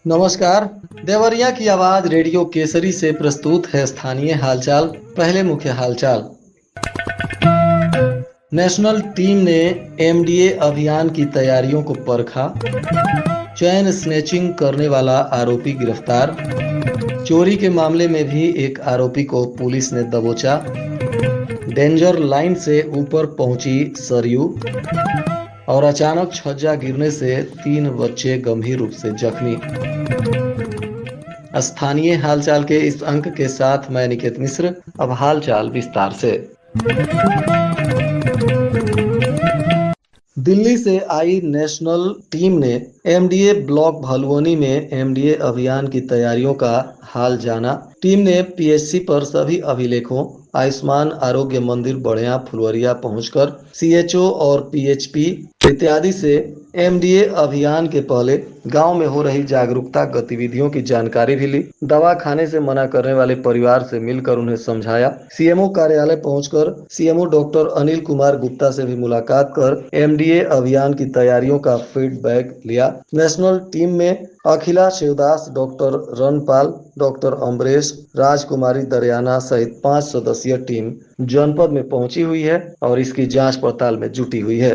नमस्कार। देवरिया की आवाज रेडियो केसरी से प्रस्तुत है स्थानीय हालचाल। पहले मुख्य हालचाल। नेशनल टीम ने एमडीए अभियान की तैयारियों को परखा। चैन स्नैचिंग करने वाला आरोपी गिरफ्तार। चोरी के मामले में भी एक आरोपी को पुलिस ने दबोचा। डेंजर लाइन से ऊपर पहुंची सरयू और अचानक छज्जा गिरने से 3 बच्चे गंभीर रूप से जख्मी। स्थानीय हालचाल के इस अंक के साथ मैं निकेत मिश्र। अब हालचाल विस्तार से। दिल्ली से आई नेशनल टीम ने एमडीए ब्लॉक भलुवनी में एमडीए अभियान की तैयारियों का हाल जाना। टीम ने पीएचसी पर सभी अभिलेखों, आयुष्मान आरोग्य मंदिर बढ़िया फुलवरिया पहुंचकर सीएचओ और पीएचपी इत्यादि से एमडीए अभियान के पहले गांव में हो रही जागरूकता गतिविधियों की जानकारी भी ली। दवा खाने से मना करने वाले परिवार से मिलकर उन्हें समझाया। सीएमओ कार्यालय पहुंचकर सीएमओ डॉक्टर अनिल कुमार गुप्ता से भी मुलाकात कर एमडीए अभियान की तैयारियों का फीडबैक लिया। नेशनल टीम में अखिला शिवदास, डॉक्टर रणपाल, डॉक्टर अम्बरेश, राजकुमारी दरियाना सहित 5 सदस्यीय टीम जनपद में पहुंची हुई है और इसकी जांच पड़ताल में जुटी हुई है।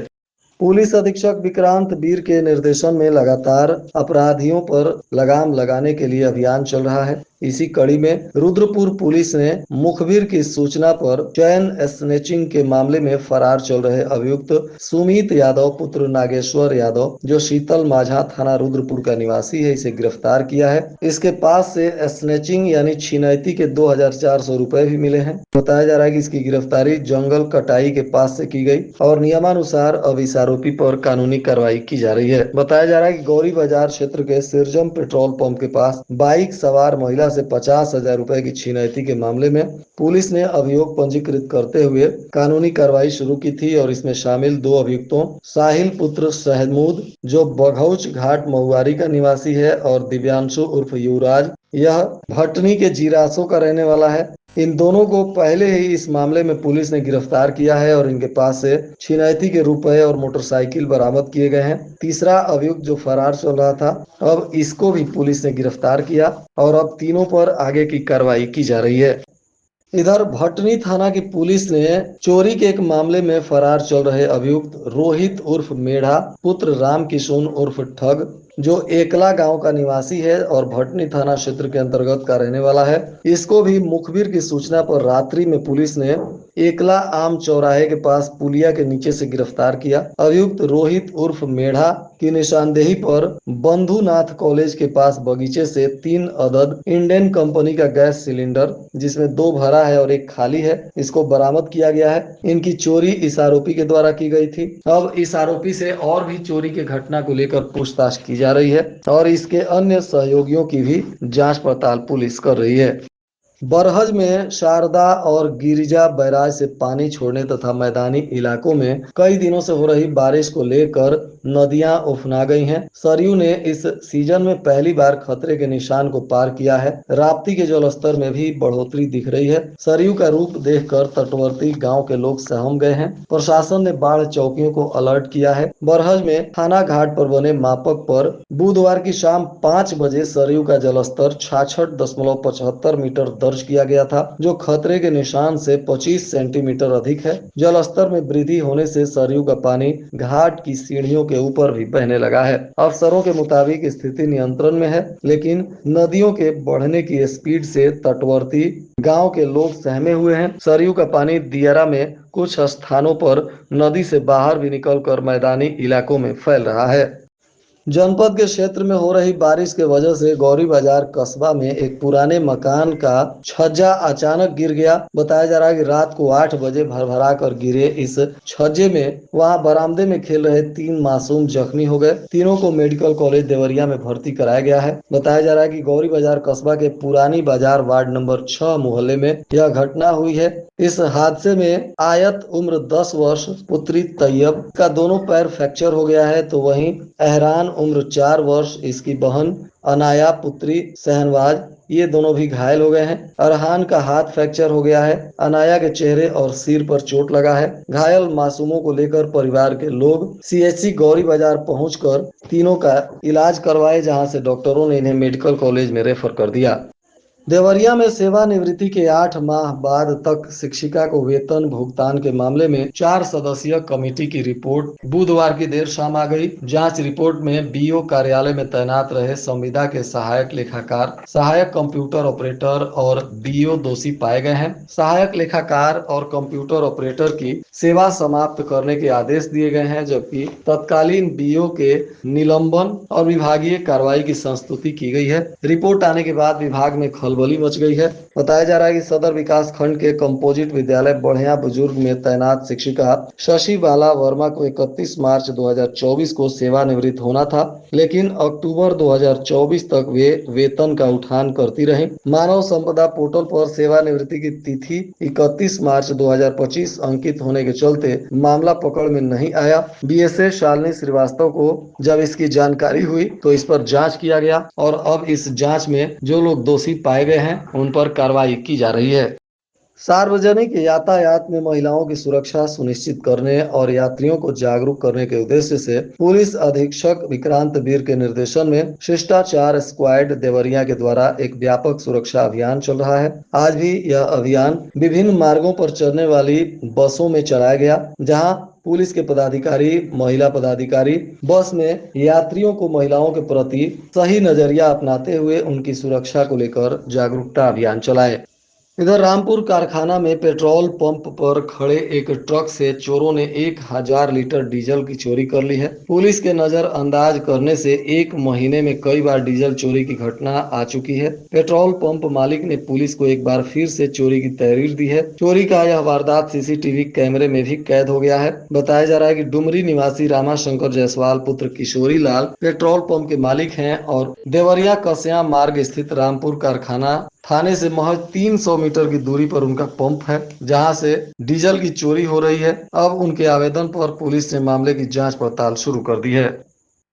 पुलिस अधीक्षक विक्रांत वीर के निर्देशन में लगातार अपराधियों पर लगाम लगाने के लिए अभियान चल रहा है। इसी कड़ी में रुद्रपुर पुलिस ने मुखबिर की सूचना पर चैन स्नैचिंग के मामले में फरार चल रहे अभियुक्त सुमित यादव पुत्र नागेश्वर यादव, जो शीतल माझा थाना रुद्रपुर का निवासी है, इसे गिरफ्तार किया है। इसके पास से स्नैचिंग यानी छिनैती के 2400 रुपए भी मिले हैं। बताया जा रहा है कि इसकी गिरफ्तारी जंगल कटाई के पास से की गई और नियमानुसार अब इस आरोपी पर कानूनी कार्रवाई की जा रही है। बताया जा रहा है कि गौरी बाजार क्षेत्र के सिरजम पेट्रोल पंप के पास बाइक सवार महिला से 50,000 रुपए की छिनैती के मामले में पुलिस ने अभियोग पंजीकृत करते हुए कानूनी कार्रवाई शुरू की थी और इसमें शामिल 2 अभियुक्तों साहिल पुत्र सहमूद, जो बघौच घाट महुआरी का निवासी है, और दिव्यांशु उर्फ युवराज, यह भटनी के जीरासों का रहने वाला है। इन दोनों को पहले ही इस मामले में पुलिस ने गिरफ्तार किया है और इनके पास से छिनैती के रुपए और मोटरसाइकिल बरामद किए गए हैं। तीसरा अभियुक्त जो फरार चल रहा था, अब इसको भी पुलिस ने गिरफ्तार किया और अब तीनों पर आगे की कार्रवाई की जा रही है। इधर भटनी थाना की पुलिस ने चोरी के एक मामले में फरार चल रहे अभियुक्त रोहित उर्फ मेढ़ा पुत्र राम किशोर उर्फ ठग, जो एकला गांव का निवासी है और भटनी थाना क्षेत्र के अंतर्गत का रहने वाला है, इसको भी मुखबिर की सूचना पर रात्रि में पुलिस ने एकला आम चौराहे के पास पुलिया के नीचे से गिरफ्तार किया। अभियुक्त रोहित उर्फ मेढ़ा की निशानदेही पर बंधुनाथ कॉलेज के पास बगीचे से 3 अदद इंडियन कंपनी का गैस सिलेंडर, जिसमें 2 भरा है और 1 खाली है, इसको बरामद किया गया है। इनकी चोरी इस आरोपी के द्वारा की गई थी। अब इस आरोपी से और भी चोरी के घटना को लेकर पूछताछ की जा रही है और इसके अन्य सहयोगियों की भी जांच पड़ताल पुलिस कर रही है। बरहज में शारदा और गिरिजा बैराज से पानी छोड़ने तथा मैदानी इलाकों में कई दिनों से हो रही बारिश को लेकर नदियां उफना गई हैं। सरयू ने इस सीजन में पहली बार खतरे के निशान को पार किया है। राप्ती के जलस्तर में भी बढ़ोतरी दिख रही है। सरयू का रूप देखकर तटवर्ती गांव के लोग सहम गए हैं। प्रशासन ने बाढ़ चौकियों को अलर्ट किया है। बरहज में थाना घाट पर बने मापक पर बुधवार की शाम 5 बजे सरयू का जलस्तर 66.75 मीटर दर्ज किया गया था, जो खतरे के निशान से 25 सेंटीमीटर अधिक है। जलस्तर में वृद्धि होने से सरयू का पानी घाट की सीढ़ियों के ऊपर भी बहने लगा है। अफसरों के मुताबिक स्थिति नियंत्रण में है, लेकिन नदियों के बढ़ने की स्पीड से तटवर्ती गांव के लोग सहमे हुए हैं। सरयू का पानी दियारा में कुछ स्थानों पर नदी से बाहर भी निकलकर मैदानी इलाकों में फैल रहा है। जनपद के क्षेत्र में हो रही बारिश के वजह से गौरी बाजार कस्बा में एक पुराने मकान का छज्जा अचानक गिर गया। बताया जा रहा है कि रात को 8 बजे भरभरा कर गिरे इस छज्जे में वहां बरामदे में खेल रहे 3 मासूम जख्मी हो गए। तीनों को मेडिकल कॉलेज देवरिया में भर्ती कराया गया है। बताया जा रहा है कि गौरी बाजार कस्बा के पुरानी बाजार वार्ड नंबर 6 मोहल्ले में यह घटना हुई है। इस हादसे में आयत उम्र 10 वर्ष पुत्री तैयब का दोनों पैर फ्रैक्चर हो गया है, तो वहीं एहरान उम्र 4 वर्ष इसकी बहन अनाया पुत्री शहनवाज ये दोनों भी घायल हो गए हैं। अरहान का हाथ फ्रैक्चर हो गया है। अनाया के चेहरे और सिर पर चोट लगा है। घायल मासूमों को लेकर परिवार के लोग सीएचसी गौरी बाजार पहुंचकर तीनों का इलाज करवाए, जहां से डॉक्टरों ने इन्हें मेडिकल कॉलेज में रेफर कर दिया। देवरिया में सेवानिवृत्ति के 8 माह बाद तक शिक्षिका को वेतन भुगतान के मामले में 4 सदस्यीय कमेटी की रिपोर्ट बुधवार की देर शाम आ गई। जांच रिपोर्ट में बीओ कार्यालय में तैनात रहे संविदा के सहायक लेखाकार, सहायक कंप्यूटर ऑपरेटर और बीओ दोषी पाए गए हैं। सहायक लेखाकार और कंप्यूटर ऑपरेटर की सेवा समाप्त करने के आदेश दिए गए हैं, जबकि तत्कालीन बीओ के निलंबन और विभागीय कार्रवाई की संस्तुति की गई है। रिपोर्ट आने के बाद विभाग में खलबली मच गई है। बताया जा रहा है कि सदर विकास खंड के कंपोजिट विद्यालय बढ़िया बुजुर्ग में तैनात शिक्षिका शशि बाला वर्मा को 31 मार्च 2024 को सेवानिवृत्त होना था, लेकिन अक्टूबर 2024 तक वे वेतन का उठान करती रही। मानव संपदा पोर्टल पर सेवानिवृत्ति की तिथि 31 मार्च 2025 अंकित होने के चलते मामला पकड़ में नहीं आया। बीएसए शालिनी श्रीवास्तव को जब इसकी जानकारी हुई तो इस पर जांच किया गया और अब इस जांच में जो लोग दोषी पाए गए हैं उन पर कार्रवाई की जा रही है। सार्वजनिक यातायात में महिलाओं की सुरक्षा सुनिश्चित करने और यात्रियों को जागरूक करने के उद्देश्य से पुलिस अधीक्षक विक्रांत वीर के निर्देशन में शिष्टाचार स्क्वाड देवरिया के द्वारा एक व्यापक सुरक्षा अभियान चल रहा है। आज भी यह अभियान विभिन्न मार्गों पर चलने वाली बसों में चलाया गया, जहां पुलिस के पदाधिकारी, महिला पदाधिकारी बस में यात्रियों को महिलाओं के प्रति सही नजरिया अपनाते हुए उनकी सुरक्षा को लेकर जागरूकता अभियान चलाए। इधर रामपुर कारखाना में पेट्रोल पंप पर खड़े एक ट्रक से चोरों ने 1000 लीटर डीजल की चोरी कर ली है। पुलिस के नजरअंदाज करने से एक महीने में कई बार डीजल चोरी की घटना आ चुकी है। पेट्रोल पंप मालिक ने पुलिस को एक बार फिर से चोरी की तहरीर दी है। चोरी का यह वारदात सीसीटीवी कैमरे में भी कैद हो गया है। बताया जा रहा है कि डुमरी निवासी रामाशंकर जायसवाल पुत्र किशोरी लाल पेट्रोल पंप के मालिक हैं और देवरिया कसया मार्ग स्थित रामपुर कारखाना थाने से महज 300 मीटर की दूरी पर उनका पंप है, जहां से डीजल की चोरी हो रही है। अब उनके आवेदन पर पुलिस ने मामले की जांच पड़ताल शुरू कर दी है।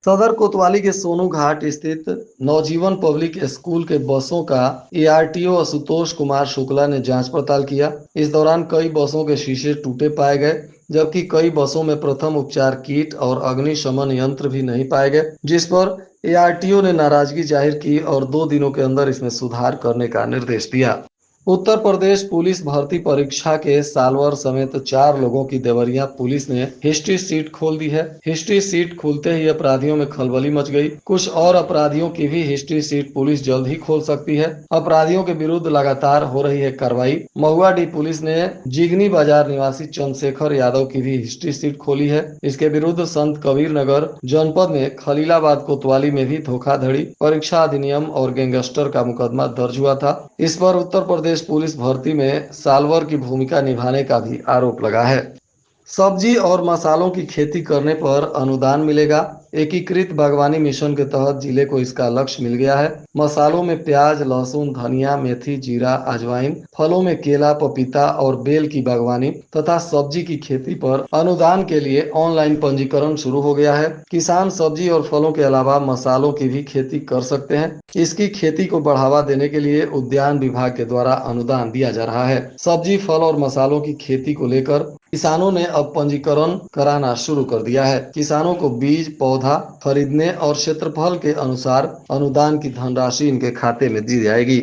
सदर कोतवाली के सोनू घाट स्थित नवजीवन पब्लिक स्कूल के बसों का एआरटीओ आशुतोष कुमार शुक्ला ने जांच पड़ताल किया। इस दौरान कई बसों के शीशे टूटे पाए गए, जबकि कई बसों में प्रथम उपचार किट और अग्निशमन यंत्र भी नहीं पाए गए, जिस पर एआरटीओ ने नाराजगी जाहिर की और 2 दिनों के अंदर इसमें सुधार करने का निर्देश दिया। उत्तर प्रदेश पुलिस भर्ती परीक्षा के सालवर समेत 4 लोगों की देवरिया पुलिस ने हिस्ट्री सीट खोल दी है। हिस्ट्री सीट खुलते ही अपराधियों में खलबली मच गई। कुछ और अपराधियों की भी हिस्ट्री सीट पुलिस जल्द ही खोल सकती है। अपराधियों के विरुद्ध लगातार हो रही है कार्रवाई। महुआडीह पुलिस ने जिगनी बाजार निवासी चंद्रशेखर यादव की भी हिस्ट्री सीट खोली है। इसके विरुद्ध संत कबीर नगर जनपद में खलीलाबाद कोतवाली में भी धोखाधड़ी, परीक्षा अधिनियम और गैंगस्टर का मुकदमा दर्ज हुआ था। इस पर उत्तर प्रदेश पुलिस भर्ती में सालवर की भूमिका निभाने का भी आरोप लगा है। सब्जी और मसालों की खेती करने पर अनुदान मिलेगा। एकीकृत बागवानी मिशन के तहत जिले को इसका लक्ष्य मिल गया है। मसालों में प्याज, लहसुन, धनिया, मेथी, जीरा, अजवाइन, फलों में केला, पपीता और बेल की बागवानी तथा सब्जी की खेती पर अनुदान के लिए ऑनलाइन पंजीकरण शुरू हो गया है। किसान सब्जी और फलों के अलावा मसालों की भी खेती कर सकते हैं। इसकी खेती को बढ़ावा देने के लिए उद्यान विभाग के द्वारा अनुदान दिया जा रहा है। सब्जी, फल और मसालों की खेती को लेकर किसानों ने अब पंजीकरण कराना शुरू कर दिया है। किसानों को बीज, पौधा खरीदने और क्षेत्रफल के अनुसार अनुदान की धनराशि इनके खाते में दी जाएगी।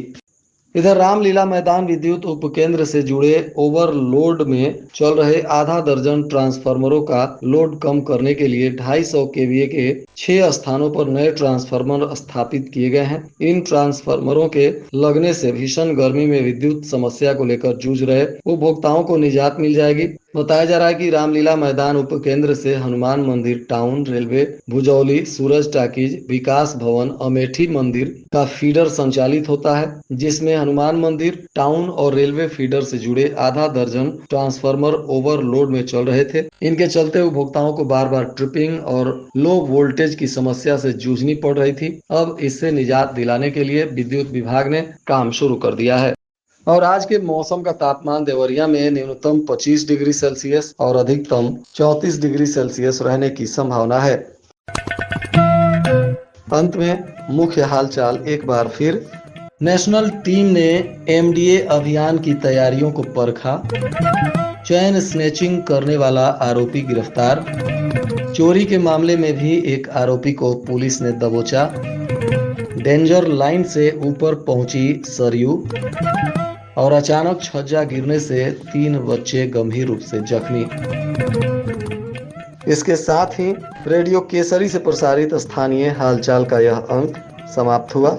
इधर रामलीला मैदान विद्युत उपकेंद्र से जुड़े ओवरलोड में चल रहे आधा दर्जन ट्रांसफार्मरों का लोड कम करने के लिए 250 केवीए के 6 स्थानों पर नए ट्रांसफार्मर स्थापित किए गए हैं। इन ट्रांसफार्मरों के लगने से भीषण गर्मी में विद्युत समस्या को लेकर जूझ रहे उपभोक्ताओं को निजात मिल जाएगी। बताया जा रहा है कि रामलीला मैदान उपकेंद्र से हनुमान मंदिर टाउन, रेलवे, भुजौली, सूरज टाकीज, विकास भवन, अमेठी मंदिर का फीडर संचालित होता है, जिसमें हनुमान मंदिर टाउन और रेलवे फीडर से जुड़े आधा दर्जन ट्रांसफार्मर ओवरलोड में चल रहे थे। इनके चलते उपभोक्ताओं को बार बार ट्रिपिंग और लो वोल्टेज की समस्या से जूझनी पड़ रही थी। अब इससे निजात दिलाने के लिए विद्युत विभाग ने काम शुरू कर दिया है। और आज के मौसम का तापमान देवरिया में न्यूनतम 25 डिग्री सेल्सियस और अधिकतम 34 डिग्री सेल्सियस रहने की संभावना है। अंत में मुख्य हालचाल एक बार फिर। नेशनल टीम ने एमडीए अभियान की तैयारियों को परखा। चैन स्नैचिंग करने वाला आरोपी गिरफ्तार। चोरी के मामले में भी एक आरोपी को पुलिस ने दबोचा। डेंजर लाइन से ऊपर पहुंची सरयू। और अचानक छज्जा गिरने से 3 बच्चे गंभीर रूप से जख्मी। इसके साथ ही रेडियो केसरी से प्रसारित स्थानीय हालचाल का यह अंक समाप्त हुआ।